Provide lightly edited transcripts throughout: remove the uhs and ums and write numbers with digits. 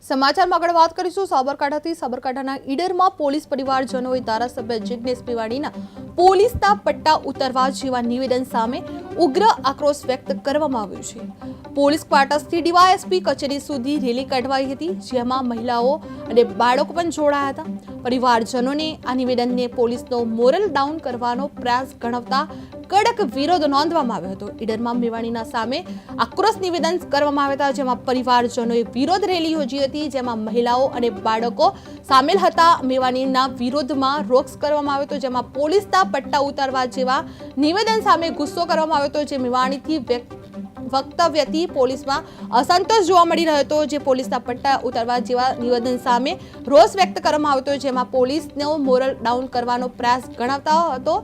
સમાચારમાં આગળ વાત કરીશું સાબરકાંઠાના ઈડરમાં પોલીસ પરિવારજનોએ ધારાસભ્ય જિગ્નેશ મેવાણીના પોલીસના પટ્ટા ઉતારવા જેવા નિવેદન સામે ઉગ્ર આક્રોશ વ્યક્ત કરવામાં આવ્યો છે। પોલીસ ક્વાર્ટર્સથી ડીવાયએસપી કચેરી સુધી રેલી કાઢવાઈ હતી, જેમાં મહિલાઓ અને બાળકો પણ જોડાયા હતા। પરિવારજનોને આ નિવેદનને પોલીસનો મોરલ ડાઉન કરવાનો પ્રયાસ ગણાવતા કડક વિરોધ નોંધવામાં આવ્યો હતો। ઈડરમાં મેવાણીના સામે આક્રોશ નિવેદન કરવામાં આવ્યા હતા, જેમાં પરિવારજનોએ વિરોધ રેલી યોજી હતી, જેમાં મહિલાઓ અને બાળકો સામેલ હતા। મેવાણીના વિરોધમાં રોષ કરવામાં આવ્યો હતો, જેમાં પોલીસના પટ્ટા ઉતારવા જેવા નિવેદન સામે ગુસ્સો કરવામાં આવ્યો હતો। જે મેવાણીથી વક્તવ્યથી પોલીસમાં અસંતોષ જોવા મળી રહ્યો હતો, જે પોલીસના પટ્ટા ઉતારવા જેવા નિવેદન સામે રોષ વ્યક્ત કરવામાં આવ્યો હતો, જેમાં પોલીસનો મોરલ ડાઉન કરવાનો પ્રયાસ ગણાવતા હતો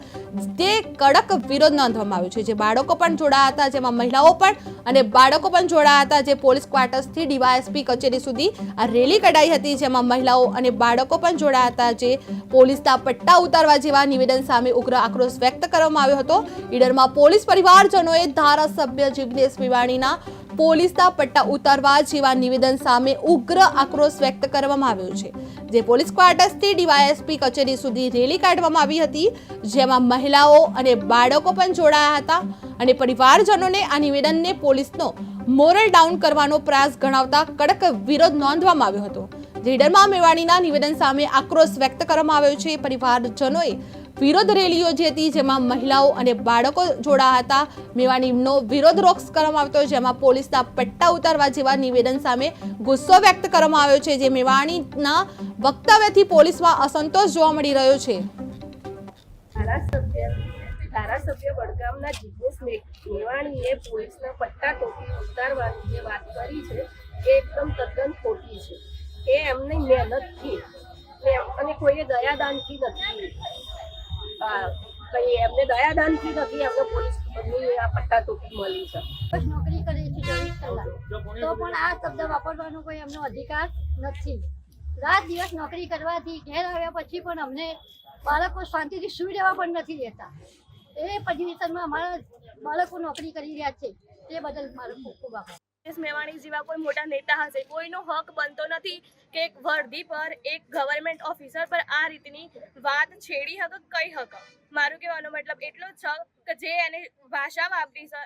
તે કડક વિરોધ નોંધવામાં આવ્યો છે। જે બાળકો પણ જોડાયા હતા, જેમાં મહિલાઓ પણ અને બાળકો પણ જોડાયા હતા। જે પોલીસ ક્વાર્ટર્સથી ડીવાયએસપી કચેરી સુધી આ રેલી કઢાઈ હતી, જેમાં મહિલાઓ અને બાળકો પણ જોડાયા હતા। જે પોલીસના પટ્ટા ઉતારવા જેવા નિવેદન સામે ઉગ્ર આક્રોશ વ્યક્ત કરવામાં આવ્યો હતો। ઈડરમાં પોલીસ પરિવારજનોએ ધારાસભ્ય જિગ્નેશ મેવાણીના પોલીસના પટ્ટા ઉતારવા જેવા નિવેદન સામે ઉગ્ર આક્રોશ વ્યક્ત કરવામાં આવ્યો છે। જે પોલીસ ક્વાર્ટર્સથી ડીવાયએસપી કચેરી સુધી રેલી કાઢવામાં આવી હતી, જેમાં મહિલાઓ અને બાળકો પણ જોડાયા હતા અને પરિવારજનોને આ નિવેદનને પોલીસનો મોરલ ડાઉન કરવાનો પ્રયાસ ગણાવતા કડક વિરોધ નોંધવામાં આવ્યો હતો। ઈડરમાં મેવાણીના નિવેદન સામે આક્રોશ વ્યક્ત કરવામાં આવ્યો છે। પરિવારજનોએ વિરોધ રેલી યોજી હતી, જેમાં મહિલાઓ અને બાળકો જોડાયા હતા। મેવાણીનો વિરોધ રોષ કરવામાં આવ્યો હતો, જેમાં પોલીસના પટ્ટા ઉતારવા જેવા નિવેદન સામે ગુસ્સો વ્યક્ત કરવામાં આવ્યો છે। જે મેવાણીના વક્તવ્યથી પોલીસમાં અસંતોષ જોવા મળી રહ્યો છે। ધારાસભ્ય વડગામના જિગ્નેશ મેવાણીએ પોલીસના પટ્ટા ઉતારવાની જે વાત કરી છે એ એકદમ તદ્દન ખોટી છે। એ એમની મહેનતથી અને કોઈએ દયાદાનથી નથી, એમને દયાદાનથી નથી એમને પોલીસની આ પટ્ટા ટોપી મળી છે। નોકરી કરે છે 24 કલાક, તો પણ આ શબ્દ વાપરવાનો કોઈ એમનો અધિકાર નથી। રાત દિવસ નોકરી કરવાથી ઘેર આવ્યા પછી પણ અમને બાળકો શાંતિથી સૂઈ રહેવા પણ નથી દેતા। એ પોઝિશનમાં અમારા બાળકો નોકરી કરી રહ્યા છે, તે બદલ મારો ખૂબ ખૂબ આભાર। જિગ્નેશ મેવાણી જેવા કોઈ મોટા નેતા હશે, કોઈનો હક બનતો નથી કે એક વર્દી પર, એક ગવર્મેન્ટ ઓફિસર પર આ રીતની વાત છેડી હક કઈ હક। મારું કહેવાનો મતલબ એટલો જ છે કે જે એને ભાષા વાપરી છે,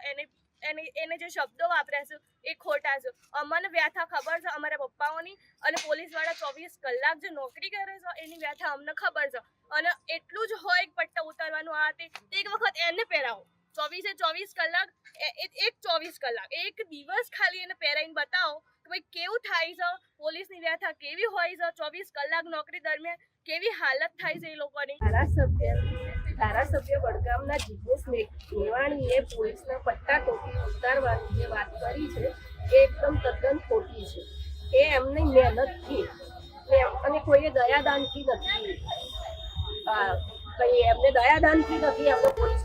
એને જે શબ્દો વાપર્યા છે એ ખોટા છે। અમને વ્યાથા ખબર છે, અમારા પપ્પાઓની અને પોલીસવાળા 24 કલાક જે નોકરી કરે છે એની વ્યાથા અમને ખબર છે। અને એટલું જ હોય પટ્ટા ઉતારવાનું આ તે એક વખત એને પહેરાવો, 24 કલાક, એક 24 કલાક, એક દિવસ ખાલી એને પહેરાઈને બતાવો કે ભાઈ કેવું થાય છે, પોલીસની વ્યાથા કેવી હોય છે, 24 કલાક નોકરી દરમિયાન કેવી હાલત થાય છે એ લોકોની। ધારાસભ્ય વડગામના જિગ્નેશ મેવાણીએ પોલીસના પટ્ટા ઉતારવાની જે વાત કરી છે એ એકદમ તદ્દન ખોટી છે। એ એમની મહેનતથી અને કોઈએ દયાદાનથી નથી, એમને દયાદાનથી નથી એમને પોલીસ